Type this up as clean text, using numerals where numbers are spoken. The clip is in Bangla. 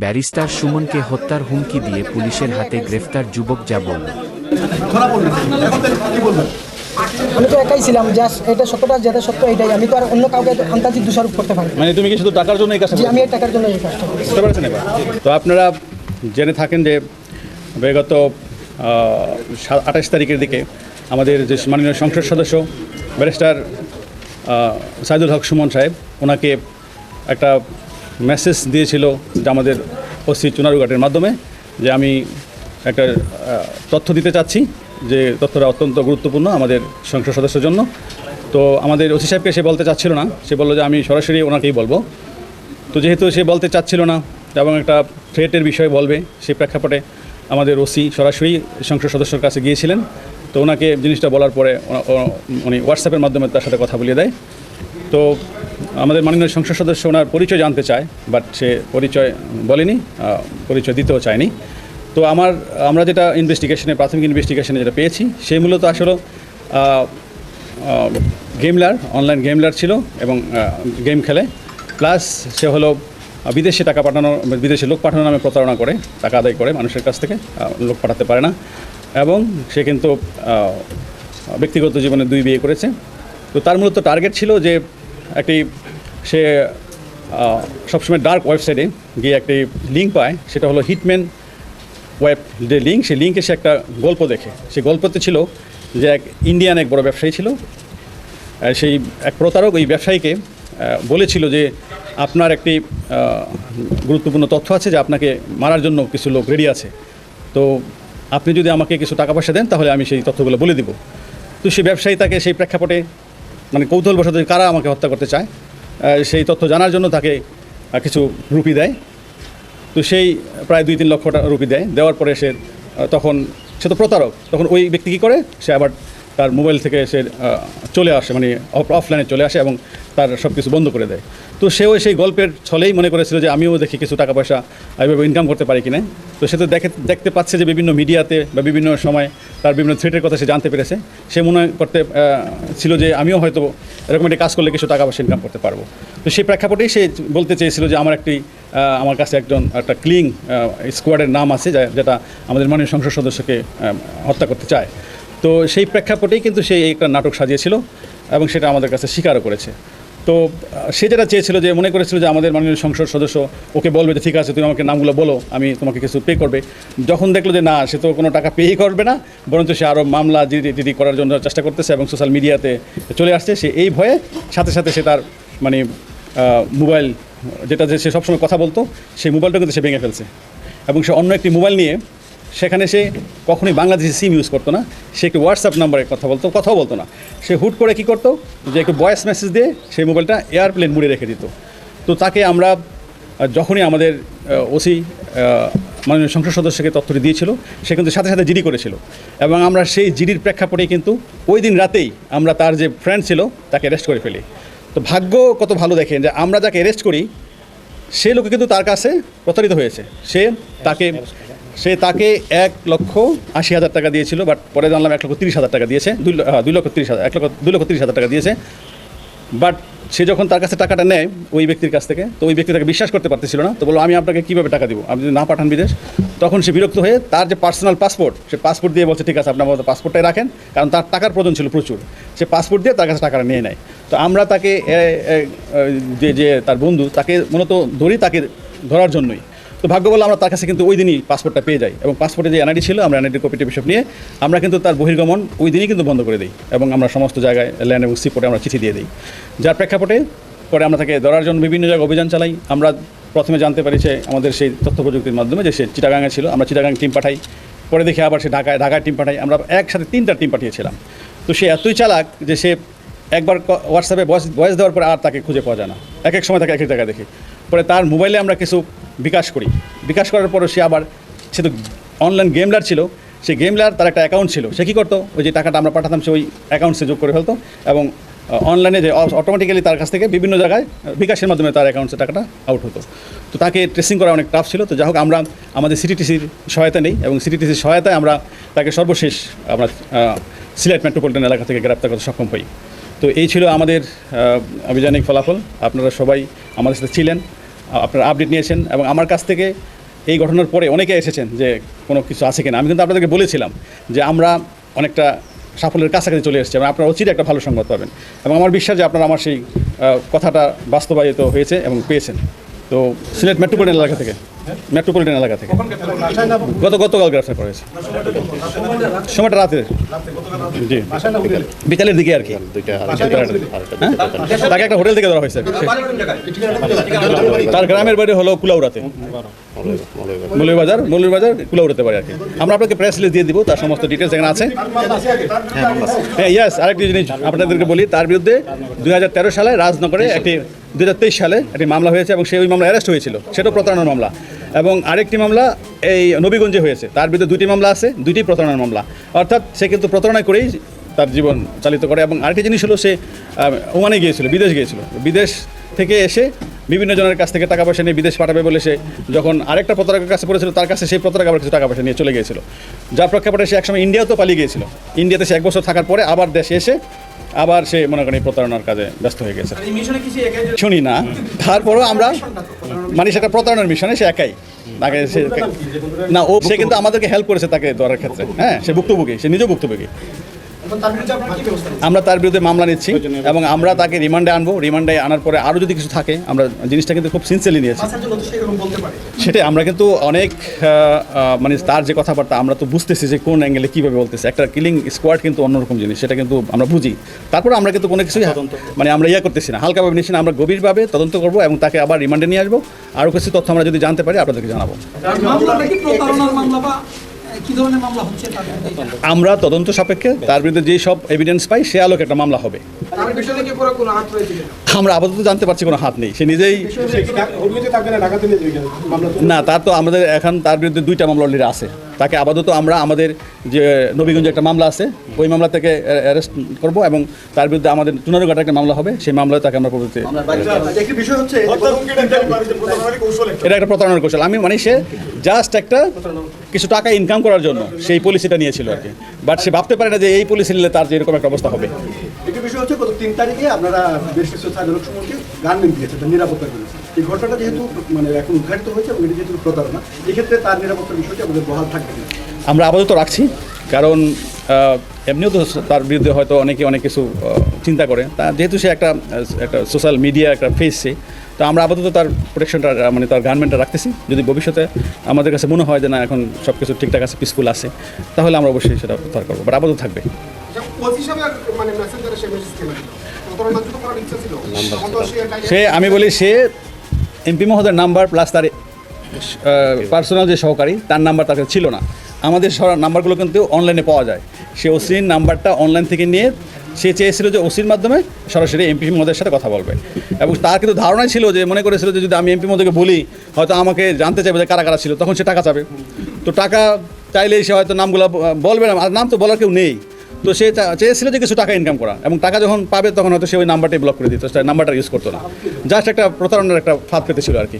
ব্যারিস্টার সুমনকে হত্যার হুমকি দিয়ে পুলিশের হাতে গ্রেফতার যুবক যা বলল। আমি তো একাই ছিলাম, জাস্ট এটা সত্যটা যেটা সত্য এটাই। আমি তো আর অন্য কাউকে আন্তর্জাতিক দোষারোপ করতে পারি। মানে তুমি কি শুধু টাকার জন্য এই কাজটা জি, আমি এই টাকার জন্য এই কাজটা করি। বুঝতে পারছেন? এবার তো আপনারা জেনে থাকেন যে বিগত 28 তারিখের দিকে আমাদের যে মাননীয় সংসদ সদস্য ব্যারিস্টার সাইদুল হক সুমন সাহেব ওনাকে একটা মেসেজ দিয়েছিল যে আমাদের ওসি চুনারুঘাটের মাধ্যমে যে আমি একটা তথ্য দিতে চাচ্ছি, যে তথ্যটা অত্যন্ত গুরুত্বপূর্ণ আমাদের সংসদ সদস্যের জন্য। তো আমাদের ওসি সাহেবকে সে বলতে চাচ্ছিল না, সে বললো যে আমি সরাসরি ওনাকেই বলবো। তো যেহেতু সে বলতে চাচ্ছিল না এবং একটা থ্রেটের বিষয় বলবে, সেই প্রেক্ষাপটে আমাদের ওসি সরাসরি সংসদ সদস্যের কাছে গিয়েছিলেন। তো ওনাকে জিনিসটা বলার পরে উনি হোয়াটসঅ্যাপের মাধ্যমে তার সাথে কথা বলিয়ে দেয়। তো আমাদের মাননীয় সংসদ সদস্য ওনার পরিচয় জানতে চায়, বাট সে পরিচয় বলেনি, পরিচয় দিতেও চায়নি। তো আমরা যেটা ইনভেস্টিগেশনে, প্রাথমিক ইনভেস্টিগেশনে যেটা পেয়েছি, সেই মূলত আসলে গেমলার, অনলাইন গেমলার ছিল এবং গেম খেলে, প্লাস সে হলো বিদেশে টাকা পাঠানো, বিদেশে লোক পাঠানোর নামে প্রতারণা করে, টাকা আদায় করে মানুষের কাছ থেকে, লোক পাঠাতে পারে না। এবং সে কিন্তু ব্যক্তিগত জীবনে 2 বিয়ে করেছে। তো তার মূলত টার্গেট ছিল যে সে সবসময় ডার্ক ওয়েবসাইটে গিয়ে একটি লিঙ্ক পায়, সেটা হলো হিটম্যান ওয়েব যে লিঙ্ক, সেই লিঙ্কে সে একটা গল্প দেখে। সেই গল্পতে ছিল যে এক ইন্ডিয়ান এক বড় ব্যবসায়ী ছিল, সেই এক প্রতারক ওই ব্যবসায়ীকে বলেছিল যে আপনার একটি গুরুত্বপূর্ণ তথ্য আছে, যে আপনাকে মারার জন্য কিছু লোক রেডি আছে, তো আপনি যদি আমাকে কিছু টাকা পয়সা দেন তাহলে আমি সেই তথ্যগুলো বলে দিব। তো সেই ব্যবসায়ী তাকে সেই প্রেক্ষাপটে মানে কৌতূহলবশত কারা আমাকে হত্যা করতে চায় সেই তথ্য জানার জন্য তাকে কিছু রুপি দেয়। তো সেই প্রায় 2-3 লক্ষ রুপি দেয়। দেওয়ার পরে সে তো প্রতারক, তখন ওই ব্যক্তি কী করে, সে আবার তার মোবাইল থেকে সে চলে আসে, মানে অফলাইনে চলে আসে এবং তার সব কিছু বন্ধ করে দেয়। তো সেও সেই গল্পের ছলেই মনে করেছিল যে আমিও দেখি কিছু টাকা পয়সা এইভাবে ইনকাম করতে পারি কিনা। তো সে তো দেখতে পাচ্ছে যে বিভিন্ন মিডিয়াতে বা বিভিন্ন সময় তার বিভিন্ন থ্রেটের কথা সে জানতে পেরেছে। সে মনে করতে ছিল যে আমিও হয়তো এরকম একটা কাজ করলে কিছু টাকা পয়সা ইনকাম করতে পারবো। তো সেই প্রেক্ষাপটেই সে বলতে চেয়েছিল যে আমার কাছে একটা ক্লিং স্কোয়াডের নাম আছে, যেটা আমাদের মাননীয় সংসদ সদস্যকে হত্যা করতে চায়। তো সেই প্রেক্ষাপটেই কিন্তু সে একটা নাটক সাজিয়েছিল এবং সেটা আমাদের কাছে স্বীকারও করেছে। তো সে যেটা চেয়েছিল, যে মনে করেছিল যে আমাদের মাননীয় সংসদ সদস্য ওকে বলবে যে ঠিক আছে তুমি আমাকে নামগুলো বলো, আমি তোমাকে কিছু পে করবে। যখন দেখলো যে না, সে তো কোনো টাকা পেই করবে না, বরঞ্চ সে আরও মামলা জিডি করার জন্য চেষ্টা করতেছে এবং সোশ্যাল মিডিয়াতে চলে আসছে, সে এই ভয়ে সাথে সাথে সে তার মানে মোবাইল যেটা যে সে সবসময় কথা বলতো, সেই মোবাইলটা কিন্তু সে ভেঙে ফেলছে এবং সে অন্য একটি মোবাইল নিয়ে, সেখানে সে কখনোই বাংলাদেশি সিম ইউজ করতো না, সে একটু হোয়াটসঅ্যাপ নাম্বারে কথাও বলতো না। সে হুট করে কী করতো, যে একটু ভয়েস মেসেজ দিয়ে সেই মোবাইলটা এয়ারপ্লেন মুড়ে রেখে দিত। তো তাকে আমরা যখনই আমাদের ওসি মাননীয় সংসদ সদস্যকে তথ্যটি দিয়েছিল, সে কিন্তু সাথে সাথে জিডি করেছিল এবং আমরা সেই জিডির প্রেক্ষাপটেই কিন্তু ওই দিন রাতেই আমরা তার যে ফ্রেন্ড ছিল তাকে অ্যারেস্ট করে ফেলি। তো ভাগ্য কত ভালো দেখেন যে আমরা যাকে অ্যারেস্ট করি সে লোকে কিন্তু তার কাছে প্রতারিত হয়েছে। সে তাকে 1,80,000 টাকা দিয়েছিল, বাট পরে জানলাম 1,30,000 টাকা দিয়েছে, 2,30,000 টাকা দিয়েছে। বাট সে যখন তার কাছে টাকাটা নেয় ওই ব্যক্তির কাছ থেকে, তো ওই ব্যক্তি তাকে বিশ্বাস করতে পারতেছিল না। তো বললো আমি আপনাকে কীভাবে টাকা দিব, আপনি যদি না পাঠান বিদেশ। তখন সে বিরক্ত হয়ে তার যে পার্সোনাল পাসপোর্ট, সে পাসপোর্ট দিয়ে বলছে ঠিক আছে আপনার মতো পাসপোর্টটাই রাখেন, কারণ তার টাকার প্রয়োজন ছিল প্রচুর। সে পাসপোর্ট দিয়ে তার কাছে টাকাটা নিয়ে নেয়। তো আমরা তাকে যে তার বন্ধু, তাকে মূলত তাকে ধরার জন্যই। তো ভাগ্য বলে আমরা তার কাছে কিন্তু ওই দিনই পাসপোর্টটা পেয়ে যাই এবং পাসপোর্টে যে এনআইডি ছিল, আমরা এনআইডি কপিটি বিশপ নিয়ে আমরা কিন্তু তার বহির্গমন ওই দিনই কিন্তু বন্ধ করে দিই এবং আমরা সমস্ত জায়গায় ল্যান্ড এবং সিপোর্টে আমরা চিঠি দিয়ে দিই। যার প্রেক্ষাপটে পরে আমরা তাকে ধরার জন্য বিভিন্ন জায়গায় অভিযান চালাই। আমরা প্রথমে জানতে পারি যে আমাদের সেই তথ্য প্রযুক্তির মাধ্যমে যে সে চিটাগাঙে ছিল, আমরা চিটাগাং টিম পাঠাই, পরে দেখি আবার সে ঢাকায় টিম পাঠাই। আমরা একসাথে 3টা টিম পাঠিয়েছিলাম। তো সে এতই চালাক যে সে একবার হোয়াটসঅ্যাপে ভয়েস দেওয়ার পরে আর তাকে খুঁজে পাওয়া যায় না, এক সময় তাকে এক জায়গায় দেখি। পরে তার মোবাইলে আমরা কিছু বিকাশ করার পরে সে তো অনলাইন গেমলার ছিল, সেই গেমলার তার একটা অ্যাকাউন্ট ছিল। সে কী করতো, ওই যে টাকাটা আমরা পাঠাতাম সে ওই অ্যাকাউন্টসে যোগ করে ফেলতো এবং অনলাইনে যে অটোমেটিক্যালি তার কাছ থেকে বিভিন্ন জায়গায় বিকাশের মাধ্যমে তার অ্যাকাউন্টসে টাকাটা আউট হতো। তো তাকে ট্রেসিং করা অনেক টাফ ছিল। তো যাই হোক, আমরা আমাদের সিটিটিসির সহায়তা নেই এবং সিটিটিসির সহায়তায় আমরা তাকে সর্বশেষ আমরা সিলেট মেট্রোপলিটন এলাকা থেকে গ্রেপ্তার করতে সক্ষম হই। তো এই ছিল আমাদের আভিযানিক ফলাফল। আপনারা সবাই আমাদের সাথে ছিলেন। আপনারা আপডেট নিয়েছেন এবং আমার কাছ থেকে এই ঘটনার পরে অনেকে এসেছেন যে কোনো কিছু আছে কিনা। আমি কিন্তু আপনাদেরকে বলেছিলাম যে আমরা অনেকটা সাফল্যের কাছাকাছি চলে এসেছি এবং আপনারা অচিরে একটা ভালো সংবাদ পাবেন এবং আমার বিশ্বাস যে আপনারা আমার সেই কথাটা বাস্তবায়িত হয়েছে এবং পেয়েছেন। তো সিলেট মেট্রোপলিটন এলাকা থেকে গতকাল গ্রেফতার করা হয়েছে। সময়টা রাতের, জি বিকালের দিকে আর কি। হ্যাঁ, তাকে একটা হোটেল থেকে ধরা হয়েছে। তার গ্রামের বাড়ি হলো কুলাউড়াতে, মৌলভীবাজার কুলাউড়াতে বাড়ি আর কি। আমরা আপনাকে প্রেস রিলিজ দিয়ে দিব, তার সমস্ত ডিটেলস এখানে আছে। হ্যাঁ ইয়েস, আরেকটি জিনিস আপনাদেরকে বলি, তার বিরুদ্ধে 2013 সালে রাজনগরে 2023 সালে একটি মামলা হয়েছে এবং সেই ওই মামলা অ্যারেস্ট হয়েছিল, সেটাও প্রতারণার মামলা। এবং আরেকটি মামলা এই নবীগঞ্জে হয়েছে, তার বিরুদ্ধে 2টি মামলা আছে, 2টি প্রতারণার মামলা। অর্থাৎ সে কিন্তু প্রতারণা করেই তার জীবন চালিত করে। এবং আরেকটি জিনিস হলো, সে ওমানে গিয়েছিল, বিদেশ থেকে এসে বিভিন্ন জনের কাছ থেকে টাকা পয়সা নিয়ে বিদেশ পাঠাবে বলে সে যখন আরেকটা প্রতারকের কাছে পড়েছিল, তার কাছে সেই প্রতারক আবার কিছু টাকা পয়সা নিয়ে চলে গিয়েছিল, যার প্রেক্ষাপটে সে একসময় ইন্ডিয়াতেও পালিয়ে গিয়েছিল। ইন্ডিয়াতে সে 1 বছর থাকার পরে আবার দেশে এসে আবার সে মনে করেন এই প্রতারণার কাজে ব্যস্ত হয়ে গেছে। শুনি না, তারপরেও আমরা মানে সেটা প্রতারণার মিশনে সে একাই তাকে না সে কিন্তু আমাদেরকে হেল্প করেছে তাকে ধরার ক্ষেত্রে। হ্যাঁ, সে ভুক্তভোগী, সে নিজেও ভুক্তভোগী। আমরা তার বিরুদ্ধে মামলা নিচ্ছি এবং আমরা তাকে রিমান্ডে আনবো। রিমান্ডে আনার পরে আরও যদি কিছু থাকে, আমরা জিনিসটা কিন্তু খুব সিনসিয়ারলি নিয়েছি। সেটাই আমরা কিন্তু অনেক মানে তার যে কথাবার্তা আমরা তো বুঝতেছি যে কোন অ্যাঙ্গেলে কীভাবে বলতেছে। একটা কিলিং স্কোয়াড কিন্তু অন্যরকম জিনিস, সেটা কিন্তু আমরা বুঝি। তারপরে আমরা কিন্তু কোনো কিছুই মানে আমরা করতেছি না, হালকাভাবে নিচ্ছি না, আমরা গভীরভাবে তদন্ত করবো এবং তাকে আবার রিমান্ডে নিয়ে আসবো। আরও কিছু তথ্য আমরা যদি জানতে পারি আপনাদেরকে জানাবো। আমরা তদন্ত সাপেক্ষে তার বিরুদ্ধে যে সব এভিডেন্স পাই সে আলোকে একটা মামলা হবে। আমরা আপাতত জানতে পারছি কোনো হাত নেই, সে নিজেই না। তার তো আমাদের এখন তার বিরুদ্ধে 2টা মামলা অলরেডি আছে। তাকে আপাতত আমরা আমাদের যে নবীগঞ্জে একটা মামলা আছে, ওই মামলা থেকে অ্যারেস্ট করব এবং তার বিরুদ্ধে আমাদের চুনারুঘাটে একটা মামলা হবে, সেই মামলায় তাকে আমরা পরবর্তী। এটা একটা প্রতারণার কৌশল। আমি মানে সে জাস্ট একটা কিছু টাকা ইনকাম করার জন্য সেই পলিসিটা নিয়েছিল আর কি, বাট সে ভাবতে পারে না যে এই পলিসি নিলে তার যে এরকম একটা অবস্থা হবে। একটি বিষয় হচ্ছে, গত 3 তারিখে আপনারা বেশ কিছু সাধারণ সময়কে গার্মেন্ট দিয়েছে নিরাপত্তার জন্য। এই ঘটনাটা যেহেতু মানে এখন উদ্ঘাটিত হয়েছে এবং এটি যেহেতু প্রতারণা, এক্ষেত্রে তার নিরাপত্তার বিষয়টি আমাদের বহাল থাকবে না। আমরা আপাতত রাখছি, কারণ এমনিও তো তার বিরুদ্ধে হয়তো অনেকে অনেক কিছু চিন্তা করে। তা যেহেতু সে একটা সোশ্যাল মিডিয়া একটা ফেস, সে তো আমরা আপাতত তার প্রোটেকশনটা মানে তার গার্মেন্টটা রাখতেছি। যদি ভবিষ্যতে আমাদের কাছে মনে হয় যে না এখন সব কিছু ঠিকঠাক আছে, পিসফুল আছে, তাহলে আমরা অবশ্যই সেটা প্রত্যাহার করবো, বাট আপাতত থাকবে। সে আমি বলি সে এমপি মহোদয়ের নাম্বার প্লাস তার পার্সোনাল যে সহকারী তার নাম্বার তার কাছে ছিল না। আমাদের নাম্বারগুলো কিন্তু অনলাইনে পাওয়া যায়। সে ওসির নাম্বারটা অনলাইন থেকে নিয়ে সে চেয়েছিল যে ওসির মাধ্যমে সরাসরি এমপি মহোদয়ের সাথে কথা বলবে এবং তার কিন্তু ধারণাই ছিল যে মনে করেছিল যে যদি আমি এমপি মহোদয়কে বলি হয়তো আমাকে জানতে চাইবে যে কারা কারা ছিল, তখন সে টাকা চাবে। তো টাকা চাইলেই সে হয়তো নামগুলো বলবে না, আর নাম তো বলার কেউ নেই। তো সে চেয়েছিল যে কিছু টাকা ইনকাম করা এবং টাকা যখন পাবে তখন হয়তো সে ওই নাম্বারটাই ব্লক করে দিত, নাম্বারটা ইউজ করতো না। জাস্ট একটা প্রতারণার একটা ফাঁদ পেতেছিল আর কি।